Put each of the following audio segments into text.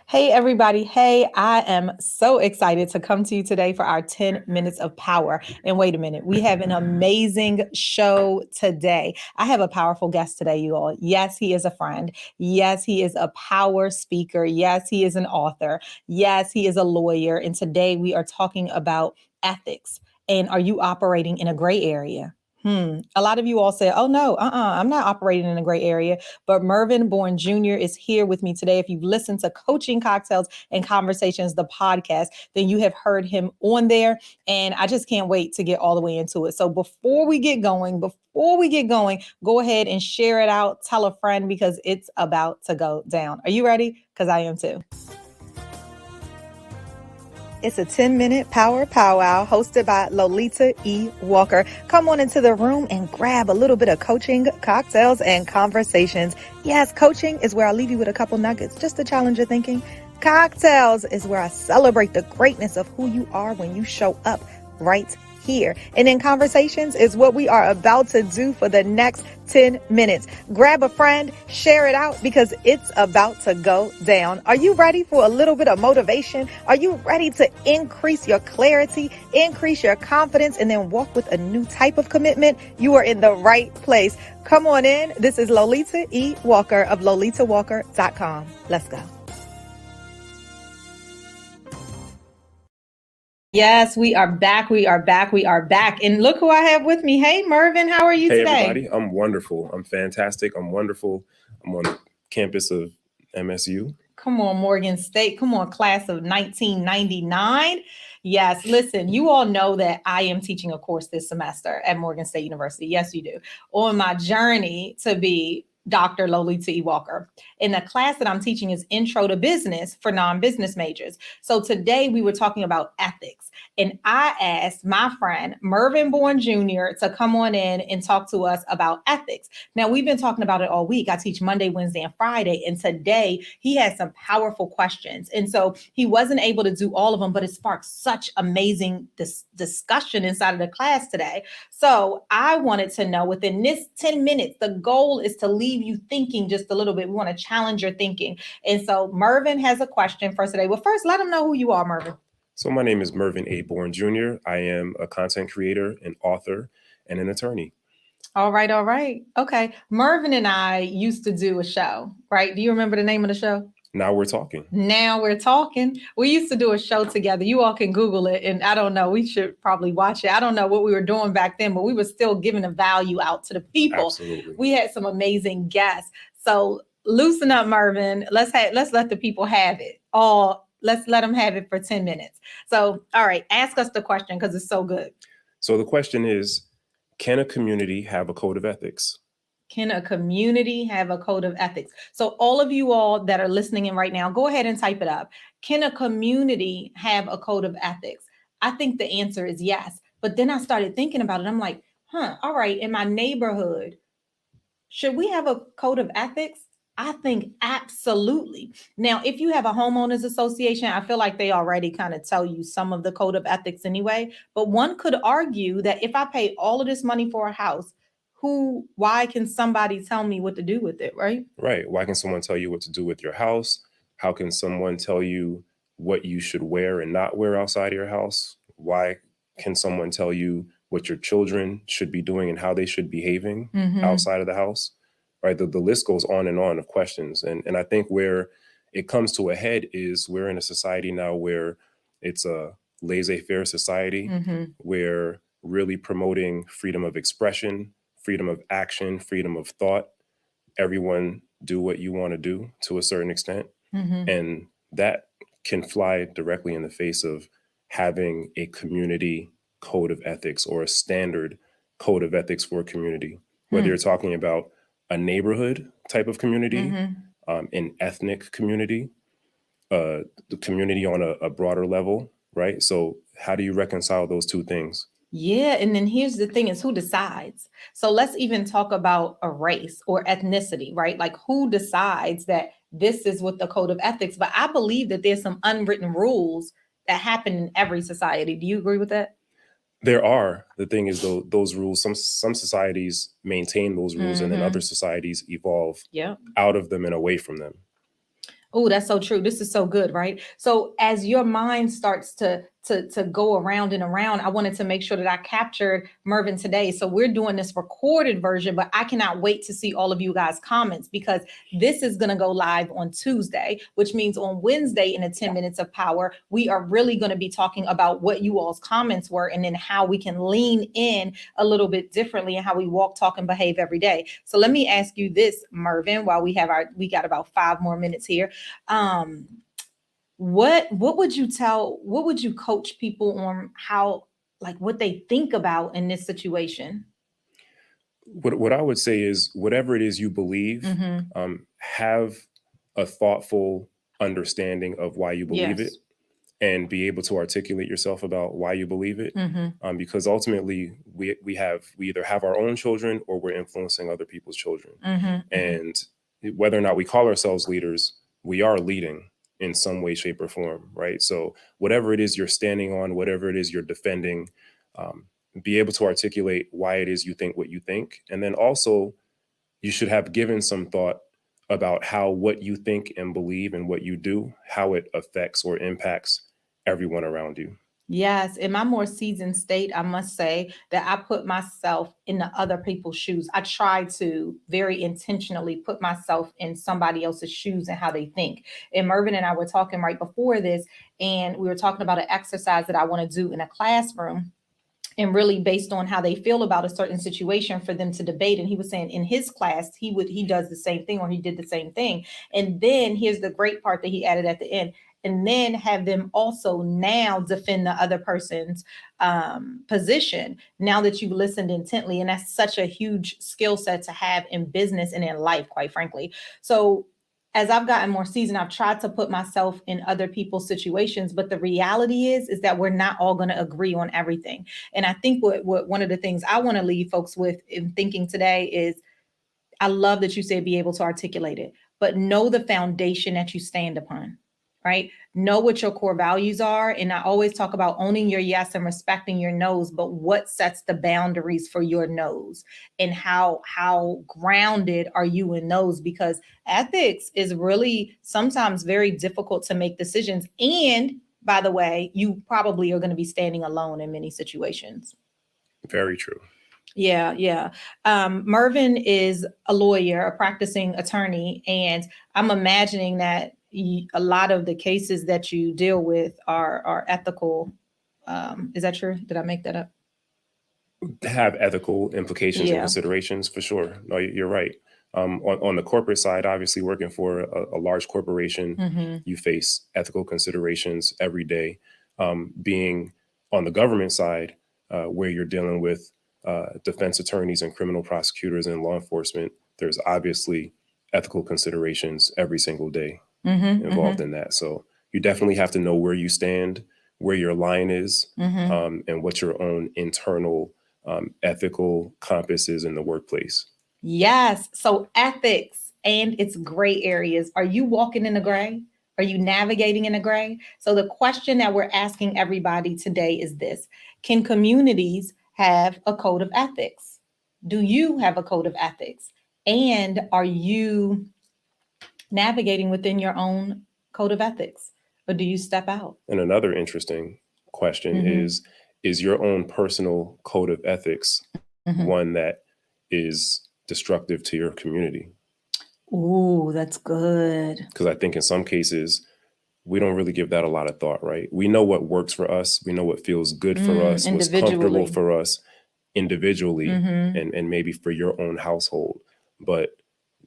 Hey, everybody. Hey, I am so excited to come to you today for our 10 minutes of power. And wait a minute, we have an amazing show today. I have a powerful guest today, you all. Yes, he is a friend. Yes, he is a power speaker. Yes, he is an author. Yes, he is a lawyer. And today we are talking about ethics. And are you operating in a gray area? A lot of you all say, oh, no, I'm not operating in a gray area. But Mervin Bourne Jr. is here with me today. If you've listened to Coaching Cocktails and Conversations, the podcast, then you have heard him on there. And I just can't wait to get all the way into it. So before we get going, go ahead and share it out. Tell a friend because it's about to go down. Are you ready? Because I am too. It's a 10-minute power powwow hosted by Lolita E. Walker. Come on into the room and grab a little bit of coaching, cocktails, and conversations. Yes, coaching is where I leave you with a couple nuggets just to challenge your thinking. Cocktails is where I celebrate the greatness of who you are when you show up right here. And in conversations is what we are about to do for the next 10 minutes. Grab a friend, share it out because it's about to go down. Are you ready for a little bit of motivation? Are you ready to increase your clarity, increase your confidence, and then walk with a new type of commitment? You are in the right place. Come on in. This is Lolita E. Walker of LolitaWalker.com. Let's go. Yes, we are back. We are back. We are back. And look who I have with me. Hey, Mervin, how are you Hey, today? everybody. I'm wonderful. I'm fantastic. I'm wonderful. I'm on the campus of MSU. Come on, Morgan State. Come on, class of 1999. Yes, listen, you all know that I am teaching a course this semester at Morgan State University. Yes, you do. On my journey to be Dr. Lolita E. Walker. And the class that I'm teaching is Intro to Business for non-business majors. So today we were talking about ethics. And I asked my friend Mervin Bourne Jr. to come on in and talk to us about ethics. Now, we've been talking about it all week. I teach Monday, Wednesday, and Friday. And today he has some powerful questions. And so he wasn't able to do all of them, but it sparked such amazing discussion inside of the class today. So I wanted to know within this 10 minutes, the goal is to leave you thinking just a little bit. We want to challenge your thinking. And so Mervin has a question for us today. Well, first, let him know who you are, Mervin. So, my name is Mervin A. Bourne Jr. I am a content creator, an author, and an attorney. All right, all right. Okay. Mervin and I used to do a show, right? Do you remember the name of the show? Now we're talking. Now we're talking. We used to do a show together. You all can Google it. And I don't know, we should probably watch it. I don't know what we were doing back then, but we were still giving a value out to the people. Absolutely. We had some amazing guests. So loosen up, Mervin. Let's let the people have it. Let's let them have it for 10 minutes. So, all right, ask us the question because it's so good. So, the question is, can a community have a code of ethics? Can a community have a code of ethics? So all of you all that are listening in right now, go ahead and type it up. Can a community have a code of ethics? I think the answer is yes. But then I started thinking about it. I'm like, all right, in my neighborhood, should we have a code of ethics? I think absolutely. Now, if you have a homeowners association, I feel like they already kind of tell you some of the code of ethics anyway. But one could argue that if I pay all of this money for a house, why can somebody tell me what to do with it, right? Right. Why can someone tell you what to do with your house? How can someone tell you what you should wear and not wear outside of your house? Why can someone tell you what your children should be doing and how they should be behaving outside of the house? Right. The list goes on of questions. And I think where it comes to a head is we're in a society now where it's a laissez-faire society where really promoting freedom of expression, freedom of action, freedom of thought. Everyone do what you want to do to a certain extent. And that can fly directly in the face of having a community code of ethics or a standard code of ethics for a community, whether you're talking about a neighborhood type of community, an ethnic community, the community on a broader level, right? So how do you reconcile those two things? Yeah, and then here's the thing is who decides. So let's even talk about a race or ethnicity, right? Like who decides that this is what the code of ethics, but I believe that there's some unwritten rules that happen in every society. Do you agree with that? There are. The thing is, though, those rules, some societies maintain those rules and then other societies evolve Yeah. out of them and away from them. Oh, that's so true. This is so good, right? So as your mind starts to go around and around, I wanted to make sure that I captured Mervin today. So we're doing this recorded version, but I cannot wait to see all of you guys' comments because this is going to go live on Tuesday, which means on Wednesday in the 10 minutes of power, we are really going to be talking about what you all's comments were and then how we can lean in a little bit differently and how we walk, talk, and behave every day. So let me ask you this, Mervin, while we got about 5 more minutes here. What would you coach people on how, like, what they think about in this situation? What I would say is whatever it is you believe, Mm-hmm. have a thoughtful understanding of why you believe it Yes. and be able to articulate yourself about why you believe it. Mm-hmm. Because ultimately we either have our own children or we're influencing other people's children. Mm-hmm. And whether or not we call ourselves leaders, we are leading in some way, shape, or form, right? So whatever it is you're standing on, whatever it is you're defending, um, be able to articulate why it is you think what you think. And then also, you should have given some thought about how what you think and believe and what you do, how it affects or impacts everyone around you. Yes, in my more seasoned state, I must say that I put myself in the other people's shoes. I try to very intentionally put myself in somebody else's shoes and how they think. And Mervin and I were talking right before this, and we were talking about an exercise that I want to do in a classroom. And really based on how they feel about a certain situation for them to debate. And he was saying in his class, he does the same thing, or he did the same thing. And then here's the great part that he added at the end. And then have them also now defend the other person's position now that you've listened intently. And that's such a huge skill set to have in business and in life, quite frankly. So as I've gotten more seasoned, I've tried to put myself in other people's situations, but the reality is that we're not all going to agree on everything. And I think what one of the things I want to leave folks with in thinking today is, I love that you said be able to articulate it, but know the foundation that you stand upon, right? Know what your core values are. And I always talk about owning your yes and respecting your no's, but what sets the boundaries for your no's, and how grounded are you in those? Because ethics is really sometimes very difficult to make decisions. And by the way, you probably are going to be standing alone in many situations. Very true. Yeah, yeah. Mervin is a lawyer, a practicing attorney, and I'm imagining that a lot of the cases that you deal with are ethical. Is that true? Did I make that up? Have ethical implications and Yeah. considerations for sure. No, you're right. On the corporate side, obviously working for a large corporation, Mm-hmm. you face ethical considerations every day. Being on the government side, where you're dealing with defense attorneys and criminal prosecutors and law enforcement, there's obviously ethical considerations every single day Mm-hmm. involved in that. So you definitely have to know where you stand, where your line is, Mm-hmm. and what your own internal ethical compass is in the workplace. Yes. So ethics and its gray areas. Are you walking in the gray? Are you navigating in the gray? So the question that we're asking everybody today is this: can communities have a code of ethics? Do you have a code of ethics? And are you navigating within your own code of ethics? Or do you step out? And another interesting question Mm-hmm. is your own personal code of ethics Mm-hmm. one that is destructive to your community? Ooh, that's good. Because I think in some cases, we don't really give that a lot of thought, right? We know what works for us. We know what feels good for us, what's comfortable Individually. for us individually, Mm-hmm. and maybe for your own household. But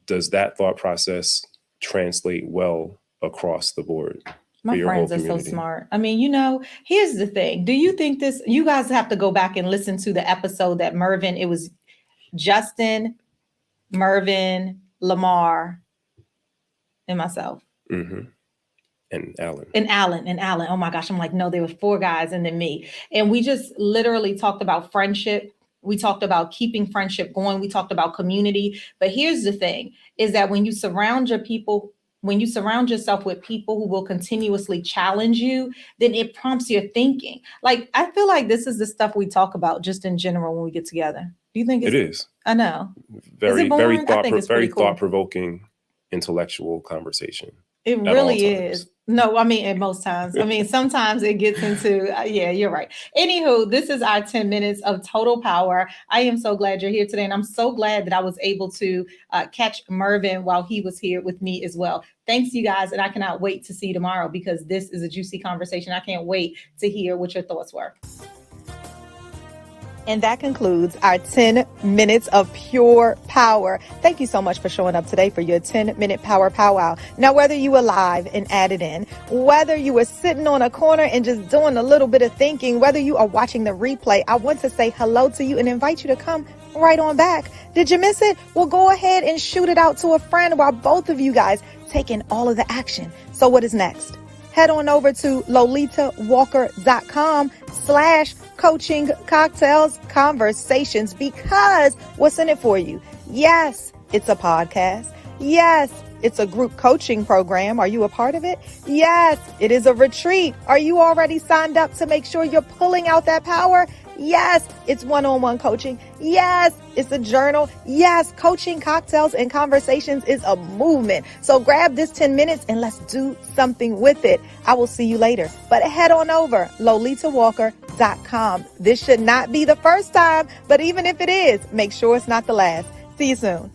does that thought process translate well across the board for My your whole friends are so community? smart. I mean, here's the thing. Do you think this? You guys have to go back and listen to the episode that Mervin, it was Justin, Mervin, Lamar, and myself. Mm-hmm. And Alan. And Alan. Oh my gosh. I'm like, no, there were 4 guys and then me. And we just literally talked about friendship. We talked about keeping friendship going. We talked about community. But here's the thing is that when you surround yourself with people who will continuously challenge you, then it prompts your thinking. Like, I feel like this is the stuff we talk about just in general when we get together. Do you think It is I know. Is very, it very boring? I think it's very pretty cool. thought provoking, intellectual conversation. It at all really times. is. No, I mean, at most times. I mean, sometimes it gets into, yeah, you're right. Anywho, this is our 10 minutes of total power. I am so glad you're here today. And I'm so glad that I was able to catch Mervin while he was here with me as well. Thanks, you guys. And I cannot wait to see you tomorrow because this is a juicy conversation. I can't wait to hear what your thoughts were. And that concludes our 10 minutes of pure power. Thank you so much for showing up today for your 10-minute power powwow. Now, whether you were live and added in, whether you were sitting on a corner and just doing a little bit of thinking, whether you are watching the replay, I want to say hello to you and invite you to come right on back. Did you miss it? Well, go ahead and shoot it out to a friend while both of you guys taking all of the action. So what is next? Head on over to lolitawalker.com/coaching cocktails conversations, because what's in it for you? Yes, it's a podcast. Yes, it's a group coaching program. Are you a part of it? Yes, it is a retreat. Are you already signed up to make sure you're pulling out that power? Yes, it's one-on-one coaching. Yes, it's a journal. Yes, coaching, cocktails, and conversations is a movement. So grab this 10 minutes and let's do something with it. I will see you later. But head on over, lolitawalker.com. This should not be the first time, but even if it is, make sure it's not the last. See you soon.